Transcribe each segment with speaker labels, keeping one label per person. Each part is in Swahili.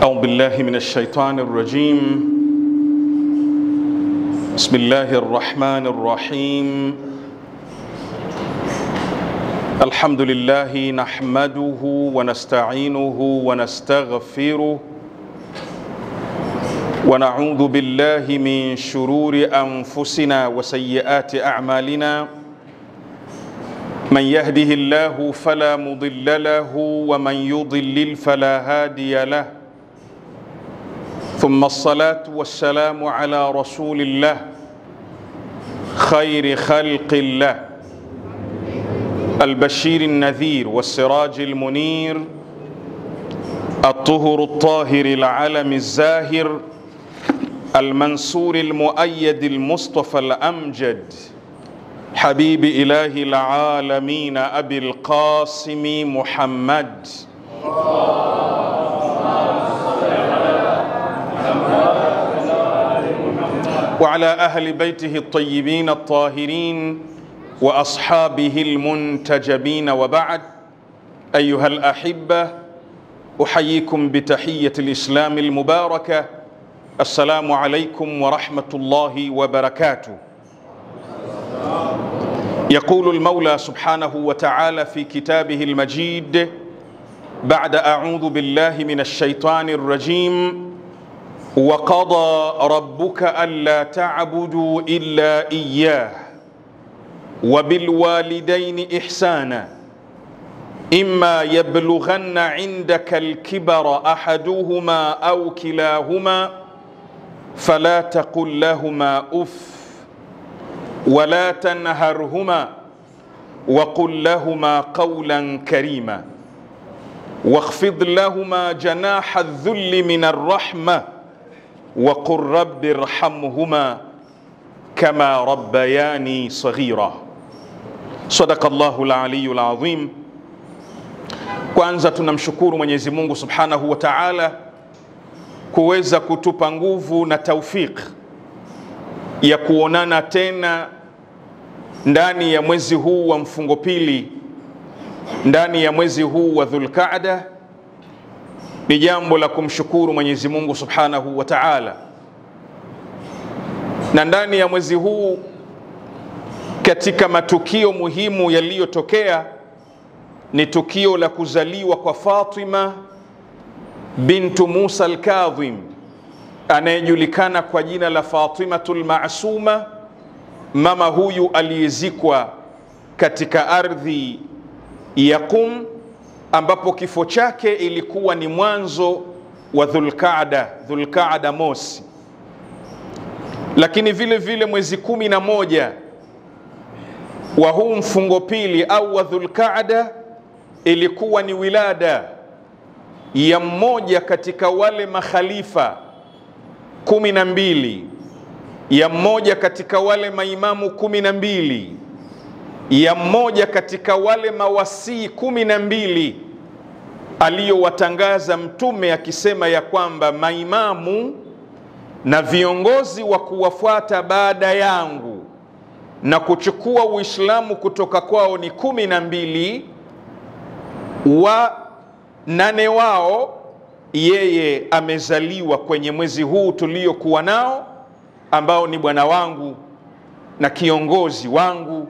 Speaker 1: أعوذ بالله من الشيطان الرجيم. بسم الله الرحمن الرحيم. الحمد لله نحمده ونستعينه ونستغفره ونعوذ بالله من شرور أنفسنا وسيئات أعمالنا. من يهده الله فلا مضل له ومن يضلل فلا هادي له. ثم الصلاة والسلام على رسول الله خير خلق الله البشير النذير والسراج المنير الطهر الطاهر العلم الزاهر المنصور المؤيد المصطفى الأمجد حبيب إله العالمين أبي القاسم محمد وعلى أهل بيته الطيبين الطاهرين وأصحابه المنتجبين. وبعد، أيها الأحبة، أحييكم بتحية الإسلام المباركة. السلام عليكم ورحمة الله وبركاته. يقول المولى سبحانه وتعالى في كتابه المجيد بعد أعوذ بالله من الشيطان الرجيم: وقضى ربك ألا تعبدوا إلا إياه وبالوالدين إحسانا إما يبلغن عندك الكبر أحدهما أو كلاهما فلا تقل لهما أف ولا تنهرهما وقل لهما قولا كريما واخفض لهما جناح الذل من الرحمة وقل رب ارحمهما كما ربياني صغيرا. صدق الله العلي العظيم. Kwanza tunamshukuru Mwenyezi Mungu Subhanahu wa Ta'ala kuweza kutupa nguvu na taufik ya kuonana tena ndani ya mwezi huu wa mfungo pili, ndani ya mwezi huu wa Dhulqaada. Ni jambo la kumshukuru Mwenyezi Mungu Subhanahu wa Ta'ala. Na ndani ya mwezi huu, katika matukio muhimu yaliyotokea, ni tukio la kuzaliwa kwa Fatima bintu Musa al-Kadhim, anayejulikana kwa jina la Fatimatul Ma'suma. Mama huyu aliyezikwa katika ardhi ya Qum, ambapo kifo chake ilikuwa ni mwanzo wa Dhulqaada mosi. Lakini vile vile mwezi 11 wa huu mfungo pili au wa Dhulqaada ilikuwa ni wilada ya mmoja katika wale makhalifa 12, ya mmoja katika wale maimamu 12, ya mmoja katika wale mawasii 12 aliyowatangaza Mtume akisema ya kwamba maimamu na viongozi wa kuwafuata baada yangu na kuchukua Uislamu kutoka kwao ni 12, wa 8 wao yeye amezaliwa kwenye mwezi huu tuliokuwa nao, ambao ni bwana wangu na kiongozi wangu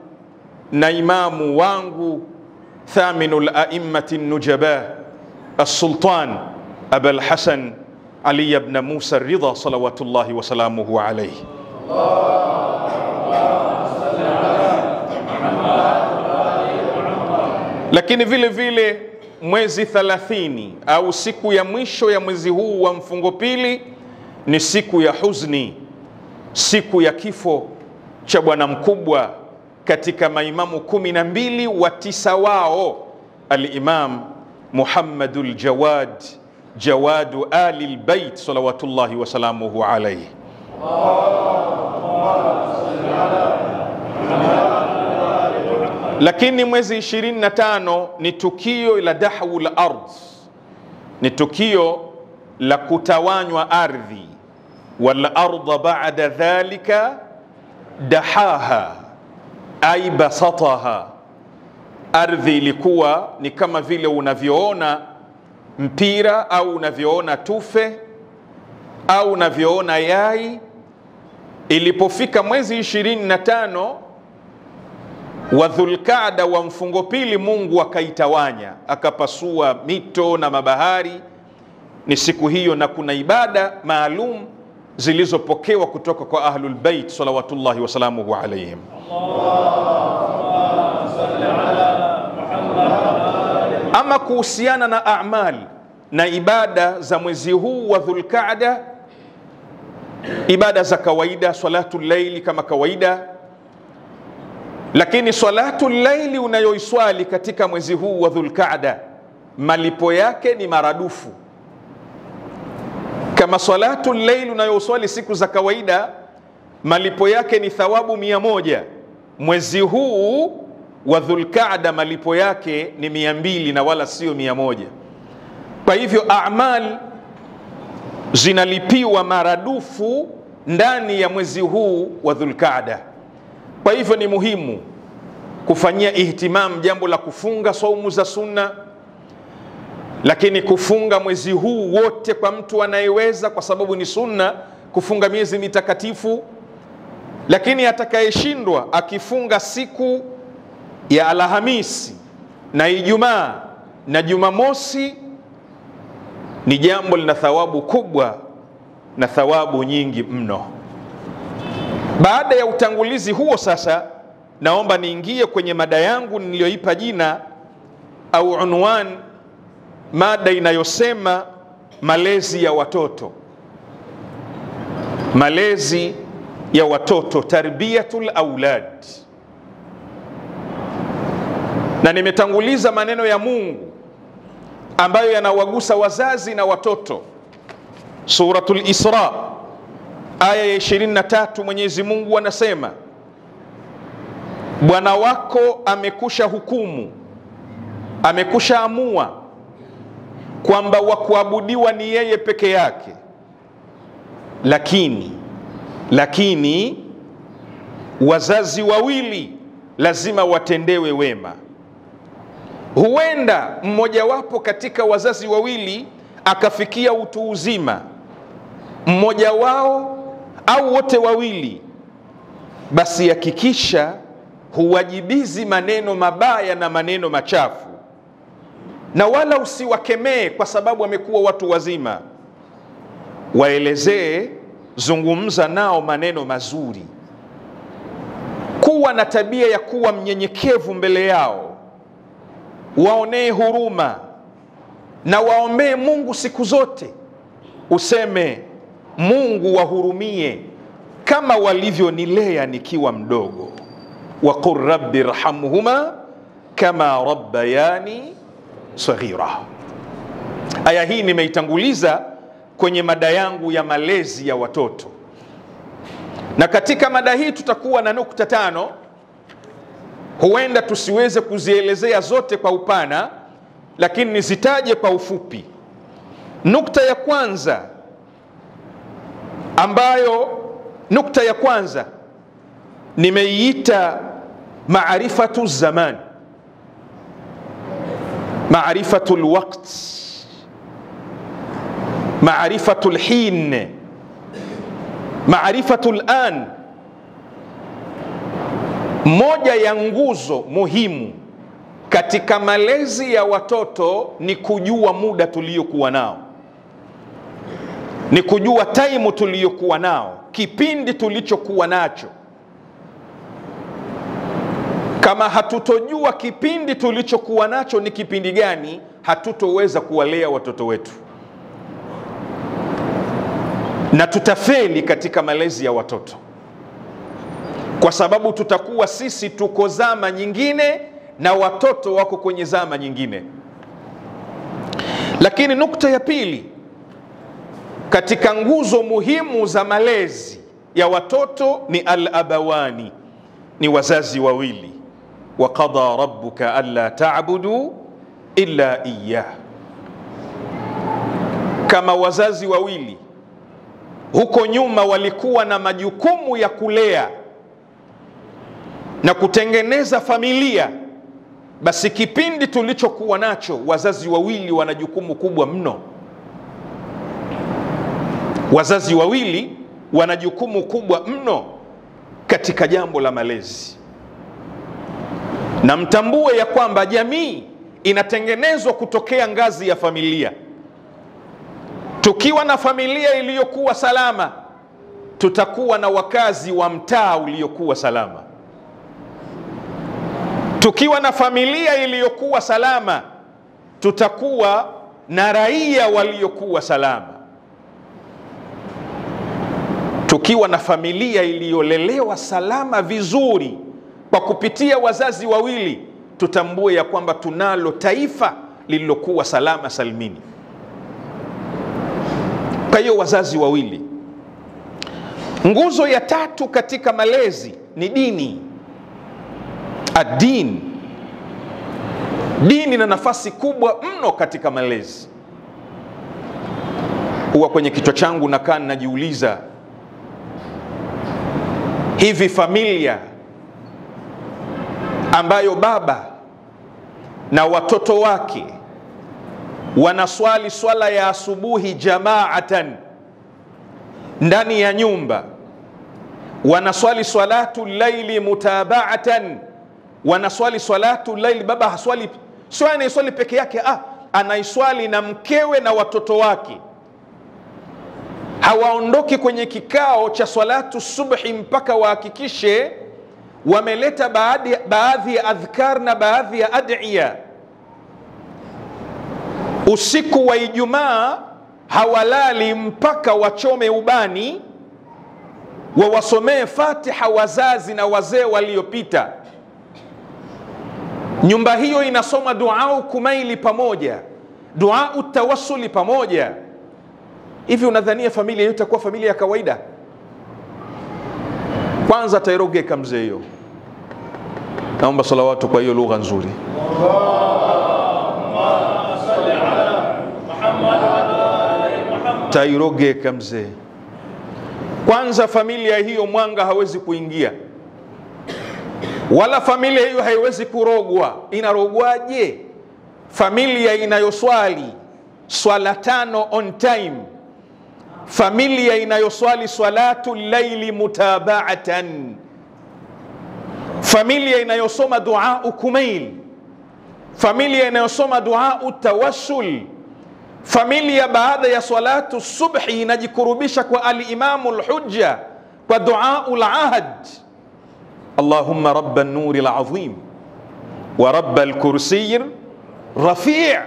Speaker 1: na imamu wangu thaminul a'immati nujaba as-sultan Abul Hasan Ali ibn Musa ar-Ridha salawatullahi wa salamuhu alayhi. Lakini vile vile mwezi 30 au siku ya mwisho ya mwezi huu wa mfungo pili ni siku ya huzni, siku ya kifo cha bwana mkubwa katika maimamu 12 wa 9 wao al-Imam Muhammadul Jawad, jawadu ali al-Bait salawatullahi wa salamuhu alayhi. Lakini mwezi 25 ni tukio la dahwul ardh, ni tukio la kutawanywa ardhi. Wal ardha ba'da dhalika dahaha ay basataha. Ardhi ilikuwa ni kama vile unavyoona mpira au unavyoona tufe au unavyoona yai. Ilipofika mwezi 25 wa Dhulqaada wa mfungo pili, Mungu akaitawanya, akapasua mito na mabahari. Ni siku hiyo, na kuna ibada maalum zilizopokewa kutoka kwa Ahlul Bait salawatullahi wasalamuhu alayhim. Ama kuhusiana na a'mal na ibada za mwezi huu wa Dhulqaada, ibada za kawaida, salatu llaili kama kawaida, lakini salatu llaili unayoiswali katika mwezi huu wa Dhulqaada malipo yake ni maradufu. Kama salatu llaili unayoswali siku za kawaida malipo yake ni thawabu 100, mwezi huu wa Dhulqaada malipo yake ni 200 na wala sio 100. Kwa hivyo a'mal zinalipiwa maradufu ndani ya mwezi huu wa Dhulqaada. Kwa hivyo ni muhimu kufanyia ihtimam jambo la kufunga saumu za sunna, lakini kufunga mwezi huu wote kwa mtu anayeweza, kwa sababu ni sunna kufunga miezi mitakatifu. Lakini atakayeshindwa akifunga siku ya Alhamisi na Ijumaa na Jumamosi, ni jambo lina thawabu kubwa na thawabu nyingi mno. Baada ya utangulizi huo, sasa naomba niingie kwenye mada yangu niliyoipa jina au unwan, mada inayosema malezi ya watoto. Malezi ya watoto, tarbiyatul aulad. Na nimetanguliza maneno ya Mungu ambayo yanawagusa wazazi na watoto. Suratul Isra aya ya 23, Mwenyezi Mungu anasema, Bwana wako amekusha hukumu, amekusha amua kwamba wa kuabudiwa ni yeye peke yake, lakini wazazi wawili lazima watendewe wema. Huenda mmojawapo katika wazazi wawili akafikia utu uzima, mmoja wao au wote wawili, basi hakikisha huwajibizi maneno mabaya na maneno machafu, na wala usiwakemee kwa sababu wamekuwa watu wazima. Waelezee, zungumza nao maneno mazuri, kuwa na tabia ya kuwa mnyenyekevu mbele yao, waonee huruma na waombee Mungu siku zote. Useme, Mungu wahurumie kama walivyonilea nikiwa mdogo. Wa qur rabbi irhamhuma kama rabbayani saghira. Aya hii nimeitanguliza kwenye mada yangu ya malezi ya watoto, na katika mada hii tutakuwa na nukta 5. Huenda tusiweze kuzielezea zote kwa upana, lakini nizitaje kwa ufupi. Nukta ya kwanza nimeiita maarifatu zaman, maarifatu alwaqt, maarifatu alhin, maarifatu alan. Moja ya nguzo muhimu katika malezi ya watoto ni kujua muda tuliokuwa nao, ni kujua taimu tuliokuwa nao, kipindi tulichokuwa nacho. Kama hatutojua kipindi tulichokuwa nacho ni kipindi gani, hatutoweza kuwalea watoto wetu, na tutafeli katika malezi ya watoto, kwa sababu tutakuwa sisi tuko zama nyingine na watoto wako kwenye zama nyingine. Lakini nukta ya pili katika nguzo muhimu za malezi ya watoto ni al-abawani, ni wazazi wawili. Wa qada rabbuka alla ta'budu illa iyyah. Kama wazazi wawili huko nyuma walikuwa na majukumu ya kulea na kutengeneza familia, basi kipindi tulichokuwa nacho, wazazi wawili wana jukumu kubwa mno. Wazazi wawili wana jukumu kubwa mno katika jambo la malezi. Na mtambue ya kwamba jamii inatengenezwa kutokea ngazi ya familia. Tukiwa na familia iliyokuwa salama, tutakuwa na wakazi wa mtaa uliokuwa salama. Tukiwa na familia iliyokuwa salama, tutakuwa na raia waliokuwa salama. Tukiwa na familia iliyolelewa salama vizuri kwa kupitia wazazi wawili, tutambue ya kwamba tunalo taifa lililokuwa salama salimini. Kwa hiyo wazazi wawili. Nguzo ya tatu katika malezi ni dini. Ad-din. Dini na nafasi kubwa mno katika malezi. Huwa kwenye kichwa changu nakaa najiuliza, hivi familia ambayo baba na watoto wake wanaswali swala ya asubuhi jamaatan ndani ya nyumba, wanaswali salatu laili mutabaatan, wanaswali salatu laili, baba haswali, sio anaiswali peke yake, anaiswali na mkewe na watoto wake. Hawaondoki kwenye kikao cha salatu subhi mpaka wahakikishe wameleta baadhi ya adhkar na baadhi ya ad'iya. Usiku wa Ijumaa hawalali mpaka wachome ubani, wawasomee Fatiha wazazi na wazee waliopita. Nyumba hiyo inasoma dua kumaili pamoja, dua utawassuli pamoja. Hivi unadhania familia hiyo itakuwa familia ya kawaida? Kwanza tairogeka mzee hiyo. Naomba salawatu kwa hiyo lugha nzuri. Tairogeka mzee. Kwanza familia hiyo mwanga hawezi kuingia, wala familia hiyo haiwezi kurogwa. Inarogwaje? Familia inayoswali swala 5 on time, familia inayoswali salatu laili mutabaatan, familia inayosoma dua kumail, familia inayosoma dua tawassul, familia baada ya salatu subhi inajikurubisha kwa al-imamu al-hujja kwa dua al-ahad, Allahumma rabban nuri al-azim wa rabbal kursiyir rafi',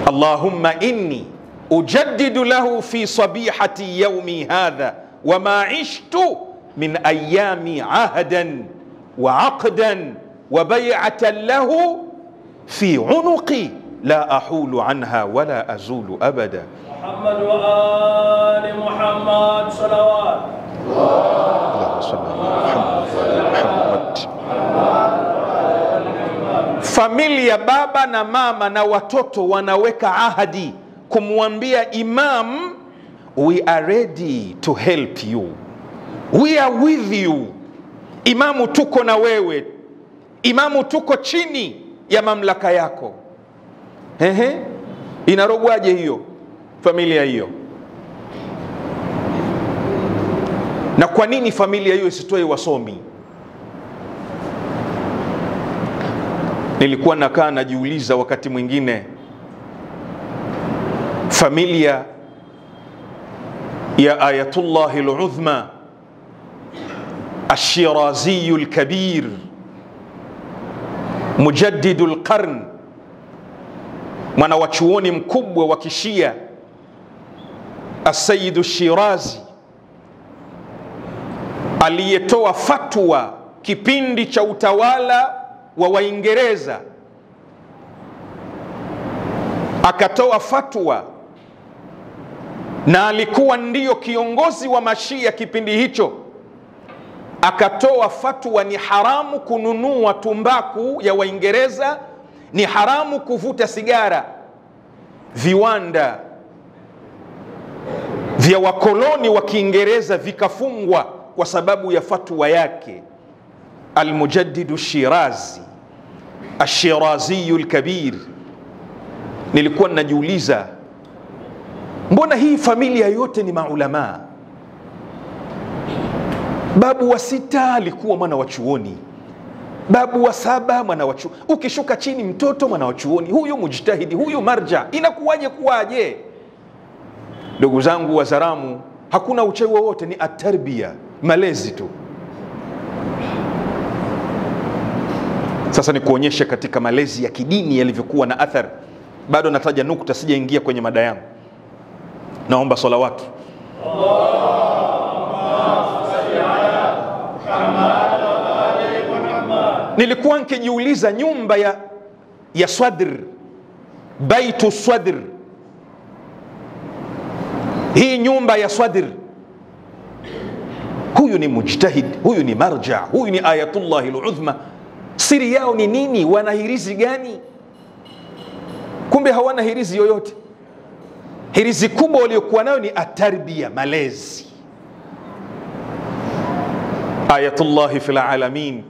Speaker 1: Allahumma inni ujaddidu lahu fi sabihati yawmi hadha wa ma ishtu min ayami ahdan wa aqdan wa bay'atan lahu fi unuqi la ahulu anha wala azulu abada.
Speaker 2: Muhammad wa ali Muhammad salawat.
Speaker 1: Familia, baba na mama na watoto wanaweka ahadi kumwambia imam, we are ready to help you, we are with you. Imamu, tuko na wewe. Imamu, tuko chini ya mamlaka yako. Inarogwaje hiyo familia hiyo? Na kwa nini familia hiyo isitoe wasomi? Nilikuwa nakaa najiuliza wakati mwingine, familia ya Ayatullah al-Uzma Ash-Shirazi al-Kabir Mujaddid al-Qarn, mwana wa chuoni mkubwa wa Kishia As-Sayyid Ash-Shirazi, aliyetoa fatwa kipindi cha utawala wa Waingereza, akatoa fatwa na alikuwa ndiyo kiongozi wa Mashia kipindi hicho. Akatoa fatwa ni haramu kununua tumbaku ya Waingereza, ni haramu kuvuta sigara. Viwanda vya wakoloni wa Kiingereza vikafungwa kwa sababu ya fatwa yake. Almujaddidu Shirazi, Ashiraziyu Alkabir, nilikuwa najiuliza, mbona hii familia yote ni maulamaa? Babu wa 6 alikuwa mwana wa chuoni, babu wa 7 mwana wa chuoni, ukishuka chini mtoto mwana wa chuoni, huyu mujtahidi, huyu marja. Inakuwaje kuwaje? Ndugu zangu wa Zaramu, hakuna uchewe wote, ni atarbia, malezi tu. Sasa ni kuonyesha katika malezi ya kidini yalivyokuwa na athari. Bado nataja nukta, sijaingia kwenye mada yangu. Naomba salawatu. Nilikuwa nikijiuliza, nyumba ya Swadr, Baitu Swadr, hii nyumba ya Swadr, huyu ni mujtahid, huyu ni marja, huyu ni Ayatullah al-Udhma. Siri yao ni nini? Wana hirizi gani? Kumbe hawana hirizi yoyote. Hirizi kubwa waliokuwa nayo ni atarbia, malezi. Ayatullah fil alamin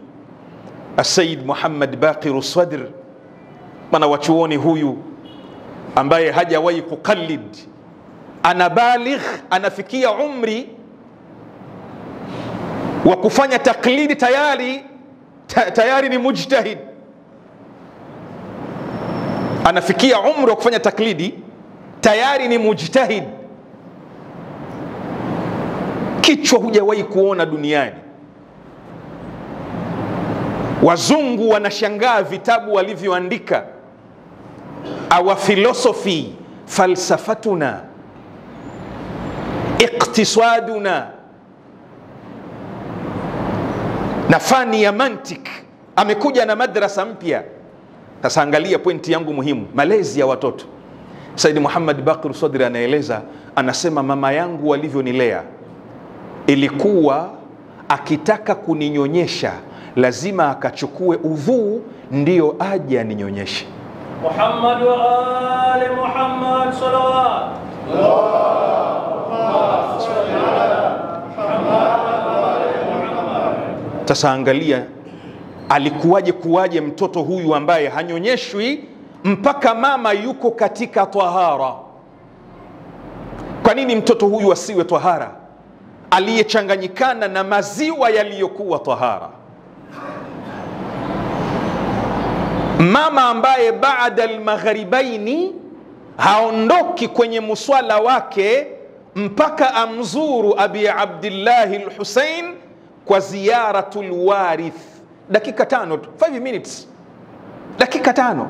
Speaker 1: As-Sayyid Muhammad Baqir Swadr, mana wachuoni huyu ambaye hajawahi kuqallid, anabaligh, anafikia umri wa kufanya taklidi, tayari ni mujtahid. Anafikia umri wa kufanya taklidi, tayari ni mujtahid. Kichwa hujawahi kuona duniani. Wazungu wanashangaa vitabu walivyoandika. Our philosophy, falsafatuna, iktisaduna, na fani ya mantik. Amekuja na madrasa mpya. Sasa angalia pointi yangu muhimu, malezi ya watoto. Said Muhammad Baqir Swadr anaeleza, anasema, mama yangu walivyonilea, ilikuwa akitaka kuninyonyesha lazima akachukue udhu ndio aje aninyonyeshe.
Speaker 2: Muhammad wa ali Muhammad salawat.
Speaker 1: Sasa angalia kuwaje mtoto huyu ambaye hanyonyeshwi mpaka mama yuko katika tahara. Kwa nini mtoto huyu asiwe tahara, aliyechanganyikana na maziwa yaliyokuwa tahara? Mama ambaye baada al-maghribaini haondoki kwenye muswala wake mpaka amzuru Abi Abdillah al-Husain kwa ziyaratul warith. Dakika 5 tu, 5 minutes, dakika 5.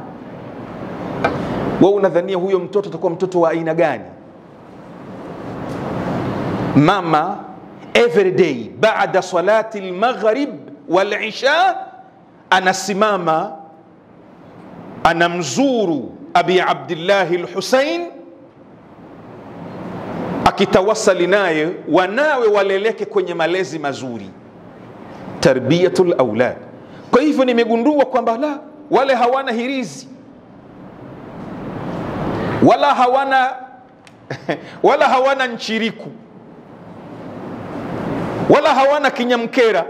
Speaker 1: Wewe unadhania huyo mtoto atakuwa mtoto wa aina gani? Mama every day baada salati al-maghrib wal-isha anasimama, anamzuru Abi Abdillah al-Husain, akitawasali naye wanawe waleleke kwenye malezi mazuri, tarbiyatul aulad. Kwa hivyo nimegundua kwamba la, wale hawana hirizi wala hawana nchiriku wala hawana kinyamkera.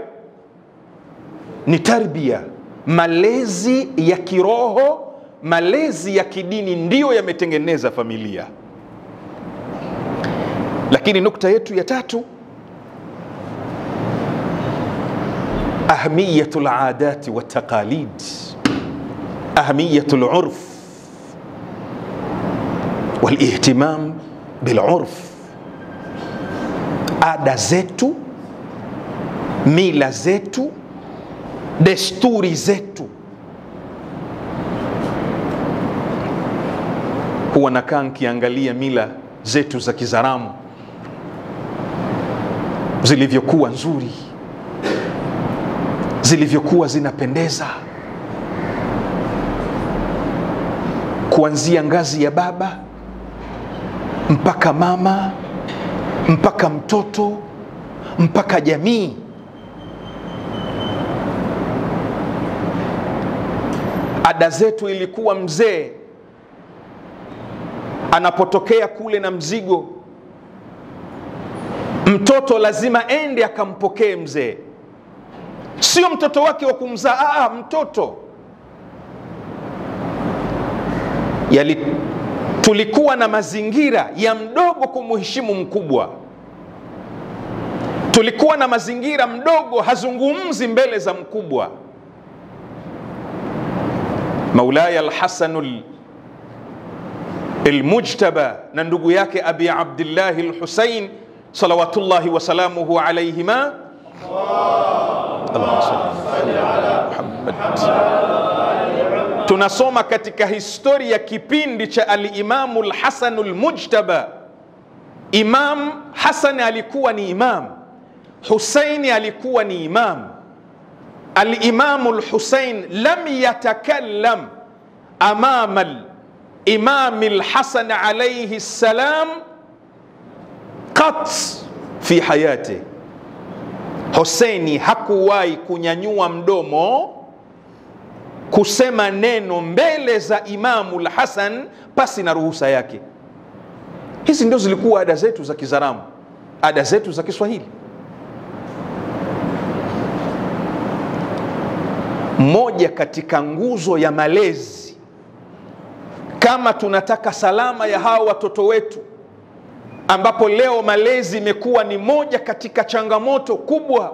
Speaker 1: Ni tarbia, malezi ya kiroho, malezi ya kidini ndiyo yametengeneza familia. Lakini nukta yetu ya 3, ahamiyatul aadati wa taqalid, ahamiyatul urf wal ihtimam bil urf. Ada zetu, mila zetu, desturi zetu. Huwa nakaa nikiangalia mila zetu za Kizaramu zilivyokuwa nzuri, zilivyokuwa zinapendeza, kuanzia ngazi ya baba mpaka mama, mpaka mtoto, mpaka jamii. Ada zetu ilikuwa mzee anapotokea kule na mzigo, mtoto lazima ende akampokee mzee. sio mtoto wake wa kumzaa, mtoto. Tulikuwa na mazingira ya mdogo kumheshimu mkubwa, tulikuwa na mazingira mdogo hazungumzi mbele za mkubwa. Maulaya al-Hasan al-Mujtaba na ndugu yake Abi Abdullah al-Husayn salawatullahi wa salamuhu alayhima, Allahumma salli ala Muhammad. Tunasoma katika historia kipindi cha al-Imamu al-Hasan al-Mujtaba. Imam Hasan alikuwa ni imam, Husaini alikuwa ni imam. Al-Imamu al-Husain lam yatakallam amama al-Imam al-Hasan alayhi salam qat fi hayati. Husaini hakuwahi kunyanyua mdomo kusema neno mbele za Imamu al-Hasan pasi na ruhusa yake. Hizi ndio zilikuwa ada zetu za Kizaramu, ada zetu za Kiswahili. Moja katika nguzo ya malezi, kama tunataka salama ya hawa watoto wetu, ambapo leo malezi imekuwa ni moja katika changamoto kubwa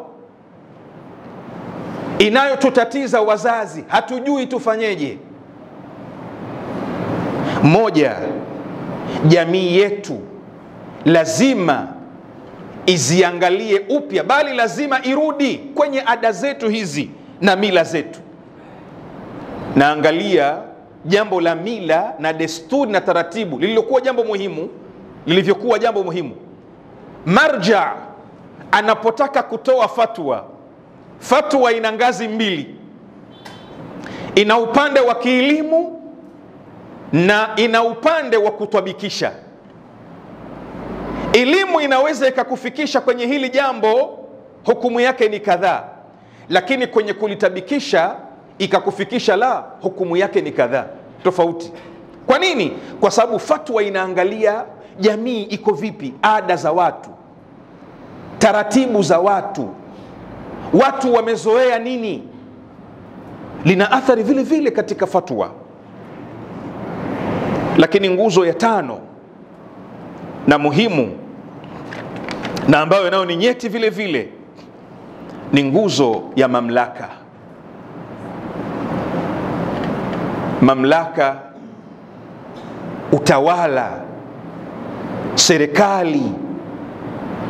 Speaker 1: inayotutatiza wazazi, hatujui tufanyeje. Moja, jamii yetu lazima iziangalie upya, bali lazima irudi kwenye ada zetu hizi na mila zetu. Naangalia jambo la mila na desturi na taratibu lililokuwa jambo muhimu, lilivyokuwa jambo muhimu. Marja anapotaka kutoa fatwa, fatwa ina ngazi mbili. Ina upande wa kielimu na ina upande wa kutwabikisha. Elimu inaweza ikakufikisha kwenye hili jambo, hukumu yake ni kadhaa, lakini kwenye kulitabikisha ikakufikisha la, hukumu yake ni kadhaa, tofauti. Kwa nini? Kwa sababu fatwa inaangalia jamii iko vipi, ada za watu, taratibu za watu, watu wamezoea nini, lina athari vile vile katika fatwa. Lakini nguzo ya tano na muhimu na ambayo nayo ni nyeti vile vile ni nguzo ya mamlaka. Mamlaka, utawala, serikali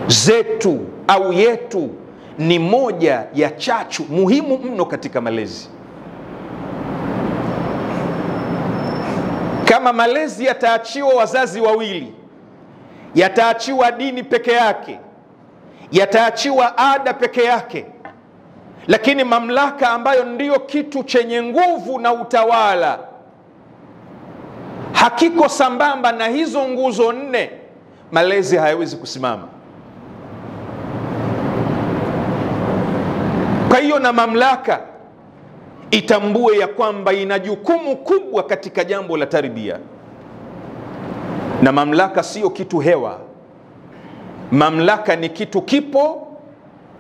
Speaker 1: zetu au yetu ni moja ya chachu muhimu mno katika malezi. Kama malezi yataachiwa wazazi wawili, yataachiwa dini peke yake, yataachiwa ada peke yake, lakini mamlaka ambayo ndiyo kitu chenye nguvu na utawala hakiko sambamba na hizo nguzo nne, malezi hayawezi kusimama. Kwa hiyo na mamlaka itambue ya kwamba ina jukumu kubwa katika jambo la tarbia. Na mamlaka sio kitu hewa, mamlaka ni kitu kipo,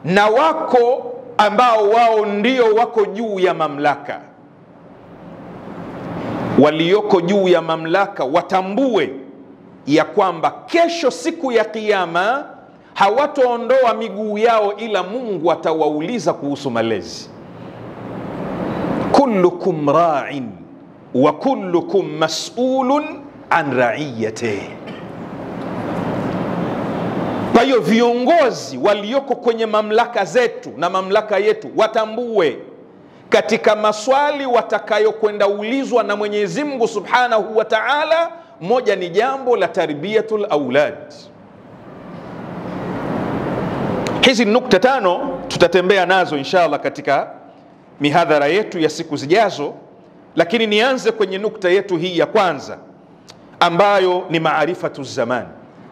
Speaker 1: na wako ambao wao ndio wako juu ya mamlaka. Walioko juu ya mamlaka watambue ya kwamba kesho siku ya Kiyama hawataondoa miguu yao, ila Mungu atawauliza kuhusu malezi. Kullukum ra'in wa kullukum mas'ulun an ra'iyatihi. Kwa hiyo viongozi walioko kwenye mamlaka zetu na mamlaka yetu watambue katika maswali watakayokwenda ulizwa na Mwenyezi Mungu Subhanahu wa Ta'ala, moja ni jambo la tarbiyatul aulad. Hizi nukta tano tutatembea nazo inshallah katika mihadhara yetu ya siku zijazo, lakini nianze kwenye nukta yetu hii ya kwanza ambayo ni maarifatu zaman.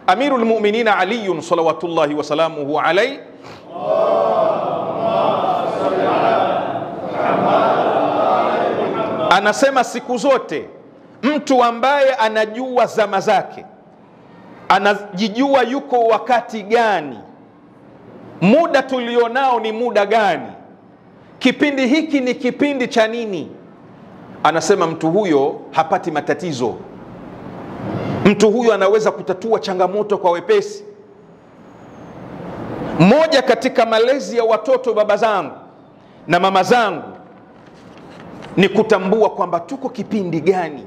Speaker 1: Amirul Mu'minin Ali salawatullahi wa salamuhu alayhi anasema siku zote mtu ambaye anajua zama zake, anajijua yuko wakati gani, muda tulionao ni muda gani, kipindi hiki ni kipindi cha nini? Anasema mtu huyo hapati matatizo, mtu huyo anaweza kutatua changamoto kwa wepesi. Moja katika malezi ya watoto, baba zangu na mama zangu, ni kutambua kwamba tuko kipindi gani.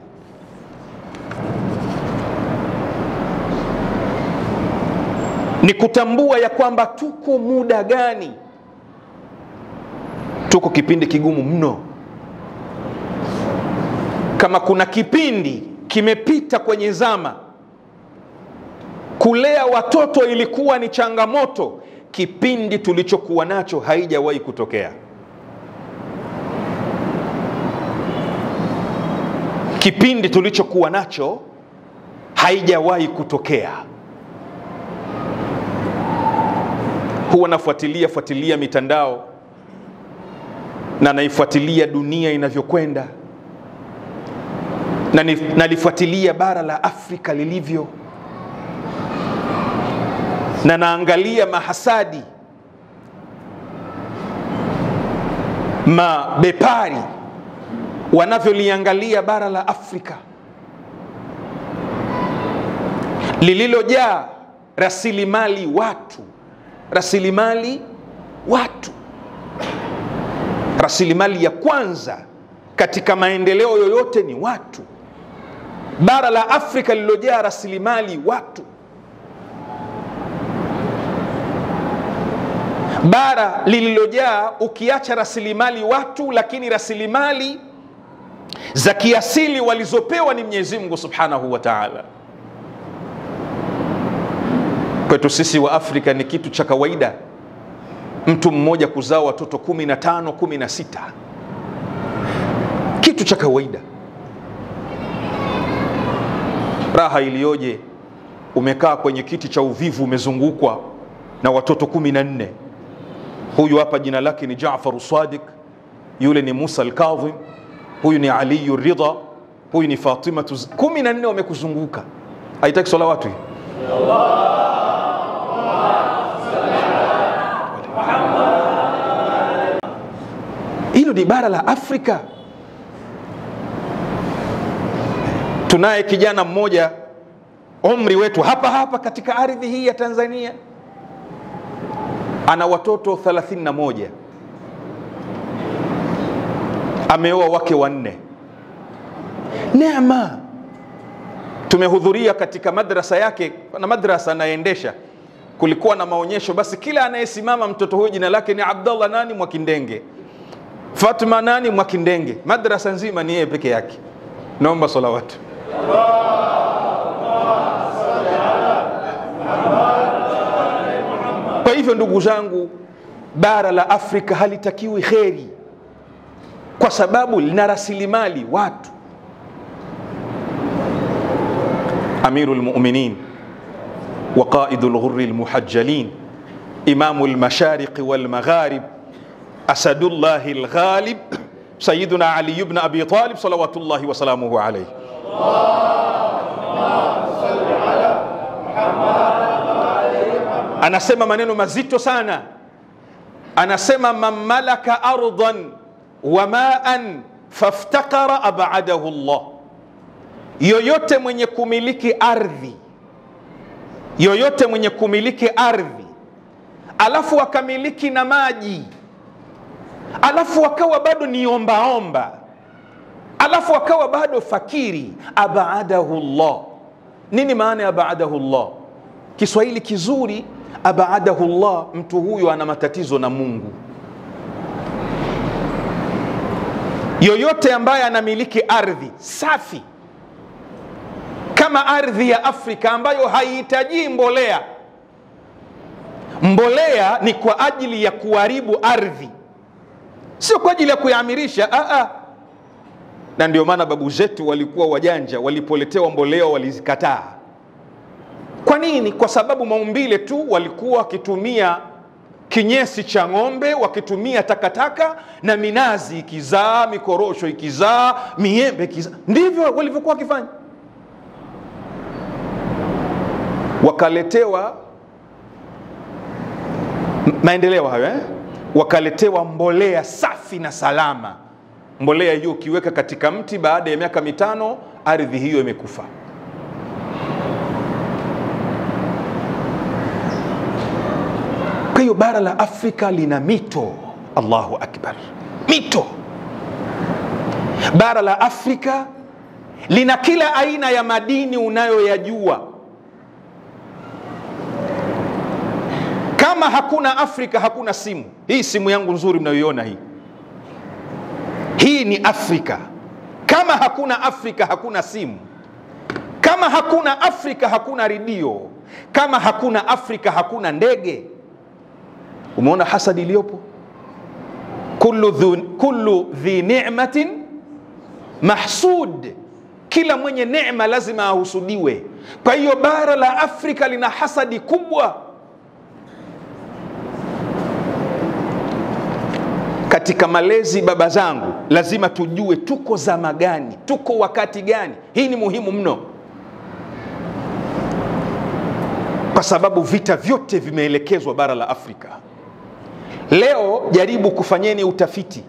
Speaker 1: Ni kutambua ya kwamba tuko muda gani. Tuko kipindi kigumu mno. Kama kuna kipindi kimepita kwenye zama kulea watoto ilikuwa ni changamoto, kipindi tulichokuwa nacho haijawahi kutokea. Kipindi tulichokuwa nacho haijawahi kutokea. Huwa nafuatilia mitandao na naifuatilia dunia inavyokwenda, na nalifuatilia bara la Afrika lilivyo, na naangalia mahasadi, mabepari wanavyoliangalia bara la Afrika lililojaa rasilimali watu. Rasilimali ya kwanza katika maendeleo yoyote ni watu. Bara la Afrika lililojaa rasilimali watu. Bara lililojaa, ukiacha rasilimali watu, lakini rasilimali za kiasili walizopewa ni Mwenyezi Mungu Subhanahu wa Ta'ala. Kwetu sisi wa Afrika ni kitu cha kawaida mtu mmoja kuzaa watoto 15, 16. Kitu cha kawaida. Raha iliyoje umekaa kwenye kiti cha uvivu, umezungukwa na watoto 14. Huyu hapa jina lake ni Jaafar Sadiq, yule ni Musa al-Kadhim, huyu ni Ali Ridha, huyu ni Fatima. 14 wamekuzunguka. Haitaki salawatu hii. Hilo ni bara la Afrika. Tunaye kijana mmoja umri wetu hapa katika ardhi hii ya Tanzania, ana watoto 31, ameoa wake 4. Neema. Tumehudhuria katika madrasa yake, na madrasa anaendesha, kulikuwa na maonyesho. Basi kila anayesimama mtoto huyo jina lake ni Abdallah nani Mwakindenge, Fatima nani Mwakindenge. Madrasa nzima ni yeye peke yake. Naomba salawatu. Kwa hivyo ndugu zangu, bara la Afrika halitakiwi kheri kwa sababu lina rasilimali watu. Amirul Mu'minin wa qaidul ghurril muhajjalin, imamul mashariq wal magharib, asadullahi al-ghalib, sayyiduna Ali ibn Abi Talib salawatullahi wa salamuhu alayhi. Anasema maneno mazito sana. Anasema man malaka ardan wa ma'an faftakara ab'adahu Allah. Yoyote mwenye kumiliki ardhi, yoyote mwenye kumiliki ardhi alafu akamiliki na maji, alafu akawa bado ni ombaomba, alafu akawa bado fakiri, ab'adahu Allah. Nini maana ya ab'adahu Allah? Kiswahili kizuri, ab'adahu Allah, mtu huyo ana matatizo na Mungu. Yoyote ambaye anamiliki ardhi safi kama ardhi ya Afrika ambayo haihitaji mbolea. Mbolea ni kwa ajili ya kuharibu ardhi, sio kwa ajili ya kuiamirisha. Na ndio maana babu zetu walikuwa wajanja, walipoletewa mbolea walizikataa. Kwa nini? Kwa sababu maumbile tu walikuwa wakitumia kinyesi cha ng'ombe, wakitumia takataka na minazi ikizaa, mikorosho ikizaa, miembe ikizaa. Ndivyo walivyokuwa wakifanya. Wakaletewa maendeleo hayo, wakaletewa mbolea safi na salama. Mbolea hiyo ukiweka katika mti, baada ya miaka 5 ardhi hiyo imekufa. Kwa hiyo bara la Afrika lina mito. Allahu akbar, mito. Bara la Afrika lina kila aina ya madini unayoyajua. Kama hakuna Afrika hakuna simu. Hii simu yangu nzuri mnayoiona hii ni Afrika. Kama hakuna Afrika hakuna simu. Kama hakuna Afrika hakuna redio. Kama hakuna Afrika hakuna ndege. Umeona hasadi iliyopo? Kullu dhi ni'matin mahsud, kila mwenye neema lazima ahusudiwe. Kwa hiyo bara la Afrika lina hasadi kubwa. Katika malezi baba zangu, lazima tujue tuko zama gani, tuko wakati gani. Hii ni muhimu mno, kwa sababu vita vyote vimeelekezwa bara la Afrika. Leo jaribu kufanyeni utafiti.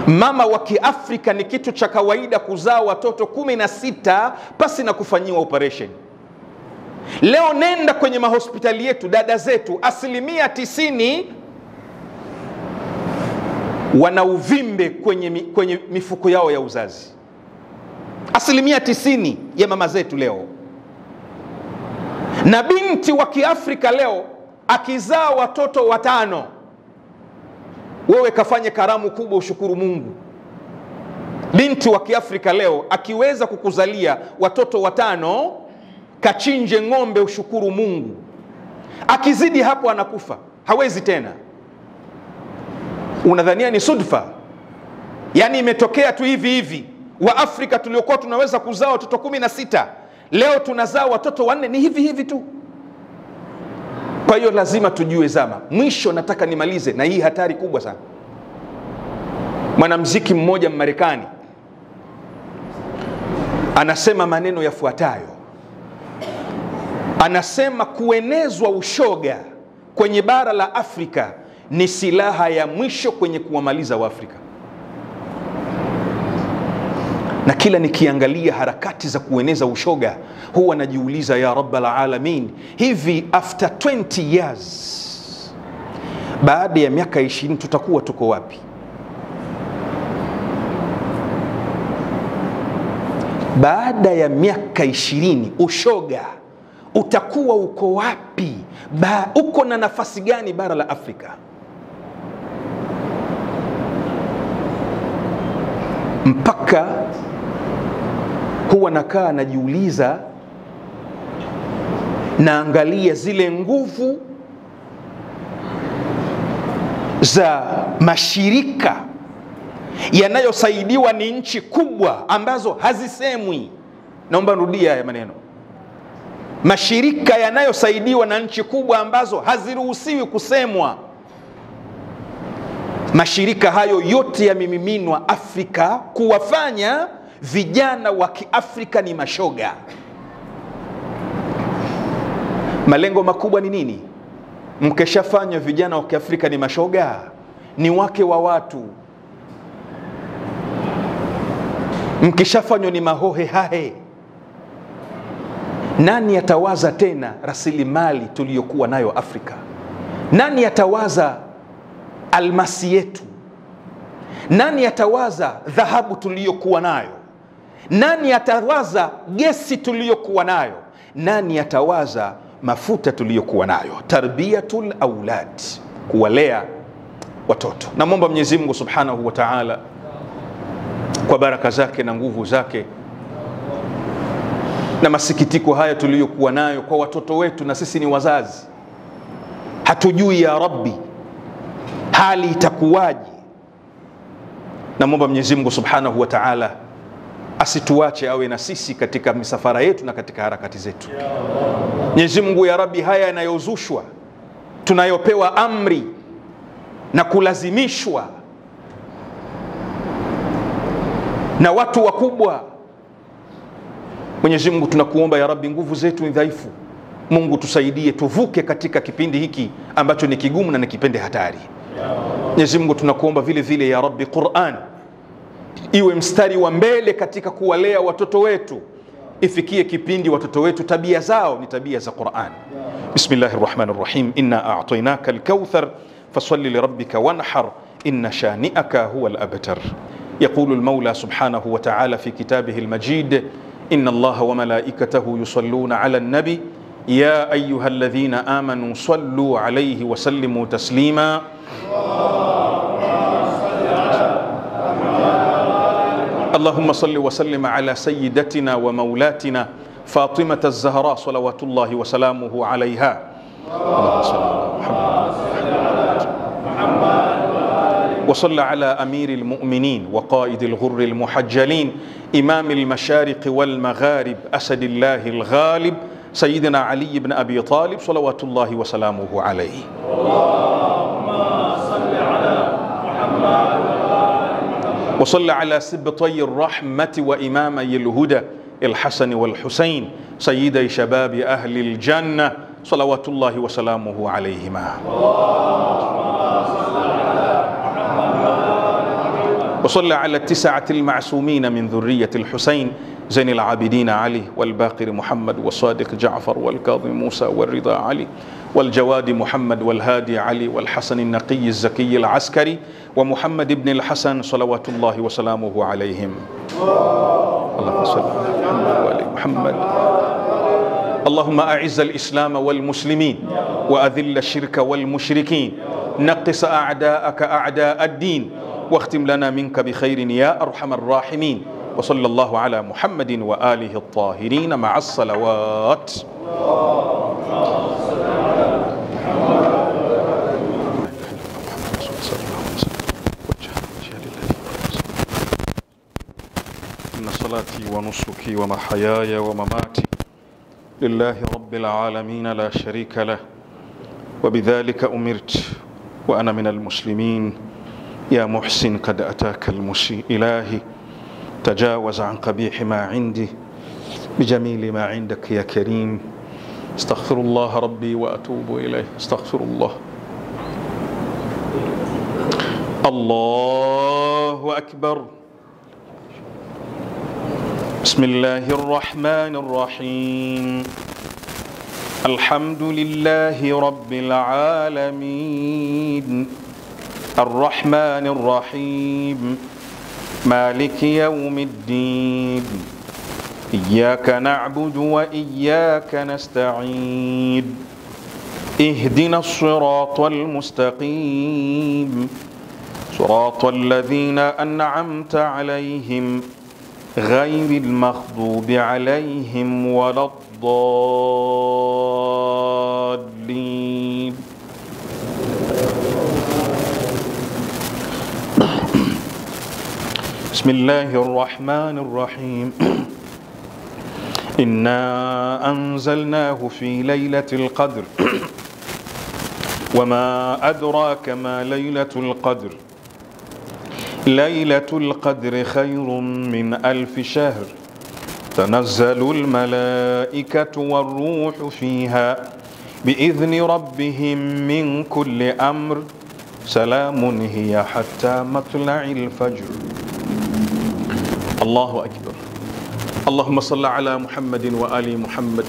Speaker 1: Mama wa Kiafrika ni kitu cha kawaida kuzaa watoto 16 pasi na kufanyiwa operation. Leo nenda kwenye mahospitali yetu, dada zetu 90% wana uvimbe kwenye mifuko yao ya uzazi. 90% ya mama zetu leo. Na binti wa Kiafrika leo akizaa watoto 5, wewe kafanye karamu kubwa ushukuru Mungu. Binti wa Kiafrika leo akiweza kukuzalia watoto 5, kachinje ng'ombe ushukuru Mungu. Akizidi hapo anakufa, hawezi tena. Unadhania ni sudfa? Yani imetokea tu hivi hivi. Wa Afrika tuliokuwa tunaweza kuzaa watoto 16, leo tunazaa watoto 4, ni hivi hivi tu. Kwa hiyo lazima tujue zama. Mwisho nataka nimalize na hii hatari kubwa sana. Mwanamuziki mmoja Mmarekani anasema maneno yafuatayo. Anasema kuenezwa ushoga kwenye bara la Afrika ni silaha ya mwisho kwenye kuwamaliza Waafrika. Na kila nikiangalia harakati za kueneza ushoga huwa najiuliza, ya Rabbal Alamin, hivi after 20 years, baada ya miaka 20 tutakuwa tuko wapi? Baada ya miaka 20 ushoga utakuwa uko wapi? Uko na nafasi gani bara la Afrika? Mpaka huwa nakaa najiuliza, naangalia zile nguvu za mashirika yanayosaidiwa ni nchi kubwa ambazo hazisemwi. Naomba rudia haya maneno. Mashirika yanayosaidiwa na nchi kubwa ambazo haziruhusiwi kusemwa. Mashirika hayo yote yamemiminwa Afrika kuwafanya vijana wa Kiafrika ni mashoga. Malengo makubwa ni nini? Mkeshafanya vijana wa Kiafrika ni mashoga, ni wake wa watu. Mkishafanywa ni mahohe hahe, nani atawaza tena rasilimali tuliyokuwa nayo Afrika? Nani atawaza almasi yetu? Nani atawaza dhahabu tuliyokuwa nayo? Nani atawaza gesi tuliyokuwa nayo? Nani atawaza mafuta tuliyokuwa nayo? Tarbiyatul aulad, kuwalea watoto. Namwomba Mwenyezi Mungu Subhanahu wa Ta'ala kwa baraka zake na nguvu zake na masikitiko haya tuliyokuwa nayo kwa watoto wetu, na sisi ni wazazi, hatujui ya Rabbi hali itakuwaje. Namwomba Mwenyezi Mungu Subhanahu wa Ta'ala asituache, awe na sisi katika misafara yetu na katika harakati zetu. Mwenyezi Mungu ya Rabbi, haya yanayozushwa, tunayopewa amri na kulazimishwa na watu wakubwa, Mwenyezi Mungu tunakuomba ya Rabbi, nguvu zetu ni dhaifu, Mungu tusaidie tuvuke katika kipindi hiki ambacho ni kigumu na ni kipindi hatari. Mwenyezi Mungu tunakuomba vile vile ya Rabbi, Qur'an iwe mstari wa mbele katika kuwalea watoto wetu. Ifikie kipindi watoto wetu tabia zao ni tabia za Qur'an. Bismillahir Rahmanir Rahim. Inna a'tainaka al-kauthar fasalli li rabbika wanhar inna shani'aka huwa al-abtar. يقول المولى سبحانه وتعالى في كتابه المجيد: إن الله وملائكته يصلون على النبي يا أيها الذين آمنوا صلوا عليه وسلموا تسليما. اللهم صل وسلم على سيدتنا ومولاتنا فاطمة الزهراء صلوات الله وسلامه عليها. اللهم صل على محمد وصل على أمير المؤمنين وقائد الغر المحجلين إمام المشارق والمغارب أسد الله الغالب سيدنا علي بن أبي طالب صلوات الله وسلامه عليه. اللهم صل على محمد وصل على سبطي الرحمة وإمامي الهدى الحسن والحسين سيدي شباب أهل الجنة صلوات الله وسلامه عليهما. وصل على التسعة المعصومين من ذرية الحسين زين العابدين علي والباقر محمد والصادق جعفر والكاظم موسى والرضا علي والجواد محمد والهادي علي والحسن النقي الزكي العسكري ومحمد بن الحسن صلوات الله وسلامه عليهم. اللهم صل على محمد وآل محمد. اللهم أعز الإسلام والمسلمين وأذل الشرك والمشركين. نقص أعداءك أعداء الدين واختم لنا منك بخير يا أرحم الراحمين. وصلى الله على محمد وآله الطاهرين مع الصلوات. إن صلاتي ونسكي ومحياي ومماتي لله رب العالمين لا شريك له وبذلك أمرت وأنا من المسلمين. يا محسن قد أتاك المسيء إلهي تجاوز عن قبيح ما عندي بجميل ما عندك يا كريم. استغفر الله ربي وأتوب إليه. استغفر الله. الله أكبر. بسم الله الرحمن الرحيم. الحمد لله رب العالمين الرحمن الرحيم مالك يوم الدين إياك نعبد وإياك نستعين اهدنا الصراط المستقيم صراط الذين أنعمت عليهم غير المغضوب عليهم ولا الضالين. بسم الله الرحمن الرحيم. إنا أنزلناه في ليلة القدر وما أدراك ما ليلة القدر ليلة القدر خير من 1000 شهر تنزل الملائكة والروح فيها بإذن ربهم من كل أمر سلام هي حتى مطلع الفجر. الله أكبر. اللهم صل على محمد وآل محمد.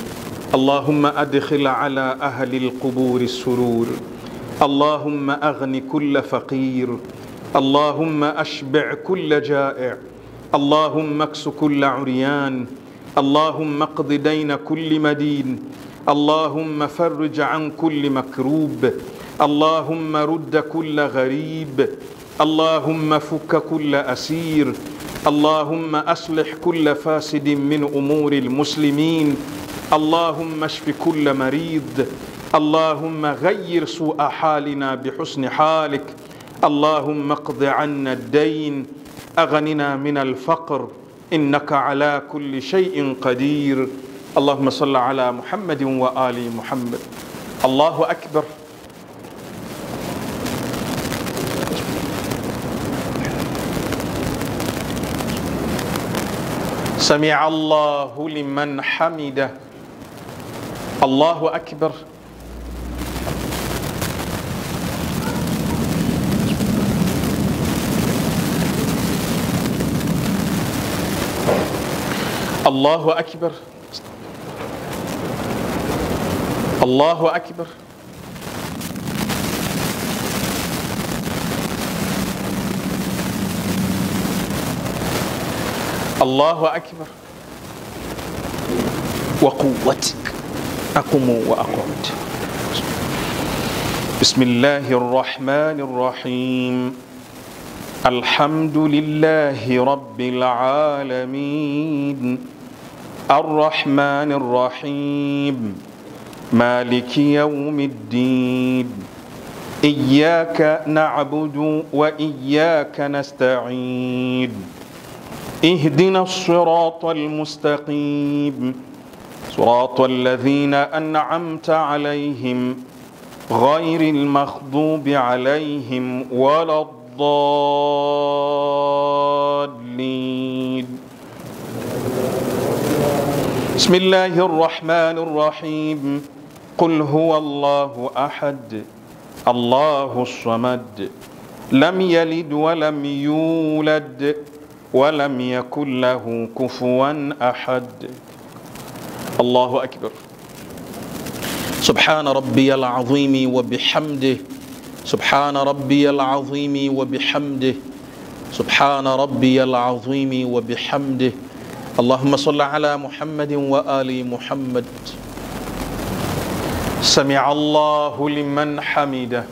Speaker 1: اللهم أدخل على أهل القبور السرور. اللهم أغن كل فقير. اللهم أشبع كل جائع. اللهم اكس كل عريان. اللهم اقض دين كل مدين. اللهم فرج عن كل مكروب. اللهم رد كل غريب. اللهم فك كل أسير. اللهم أصلح كل فاسد من أمور المسلمين. اللهم اشف كل مريض. اللهم غير سوء حالنا بحسن حالك. اللهم اقض عنا الدين. أغننا من الفقر إنك على كل شيء قدير. اللهم صل على محمد وآل محمد. الله أكبر. سمع الله لمن حمده. الله أكبر. الله أكبر. الله أكبر. الله أكبر. وقوتك أقوم وأقعد. بسم الله الرحمن الرحيم. الحمد لله رب العالمين الرحمن الرحيم مالك يوم الدين إياك نعبد وإياك نستعين اهدنا الصراط المستقيم صراط الذين أنعمت عليهم غير المغضوب عليهم ولا الضالين. بسم الله الرحمن الرحيم. قل هو الله أحد الله الصمد لم يلد ولم يولد ولم يكن له كفوا أحد. الله أكبر. سبحان ربي العظيم وبحمده سبحان ربي العظيم وبحمده سبحان ربي العظيم وبحمده. اللهم صل على محمد وآل محمد. سمع الله لمن حمده.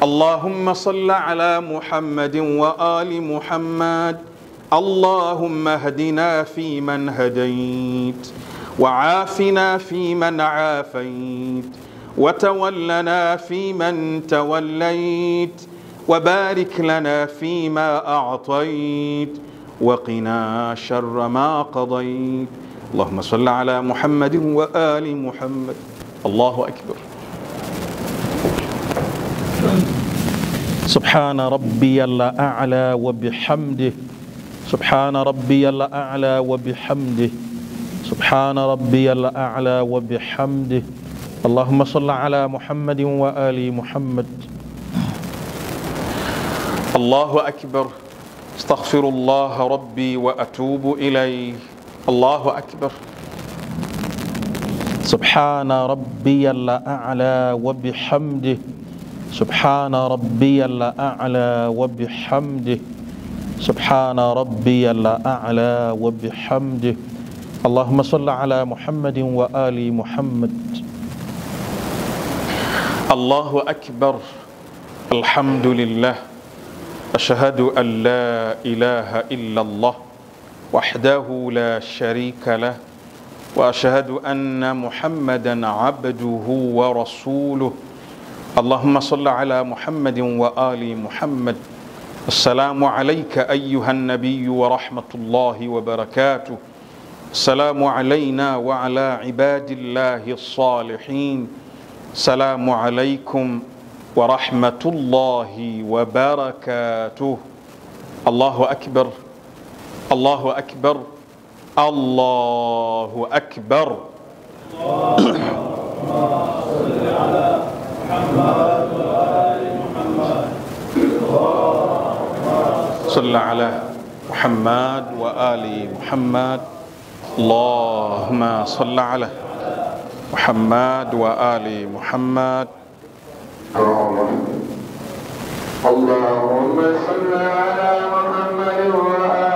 Speaker 1: اللهم صل على محمد وآل محمد. اللهم اهدنا فيمن هديت وعافنا فيمن عافيت وتولنا فيمن توليت وبارك لنا فيما أعطيت وقنا شر ما قضيت. اللهم صل على محمد وآل محمد. الله أكبر. سبحان ربي الأعلى وبحمده سبحان ربي الأعلى وبحمده سبحان ربي الأعلى وبحمده. اللهم صل على محمد وآل محمد. الله أكبر. استغفر الله ربي وأتوب إليه. الله أكبر. سبحان ربي الأعلى وبحمده سبحان ربي الأعلى وبحمده سبحان ربي الأعلى وبحمده. اللهم صل على محمد وآل محمد. الله أكبر. الحمد لله. أشهد أن لا إله إلا الله وحده لا شريك له وأشهد أن محمدا عبده ورسوله. اللهم صل على محمد وآل محمد. السلام عليك أيها النبي ورحمة الله وبركاته. السلام علينا وعلى عباد الله الصالحين. السلام عليكم ورحمة الله وبركاته. الله أكبر. الله أكبر. الله أكبر. صل على محمد وآل محمد. اللهم صل على محمد وآل محمد.
Speaker 3: اللهم صل على محمد وآل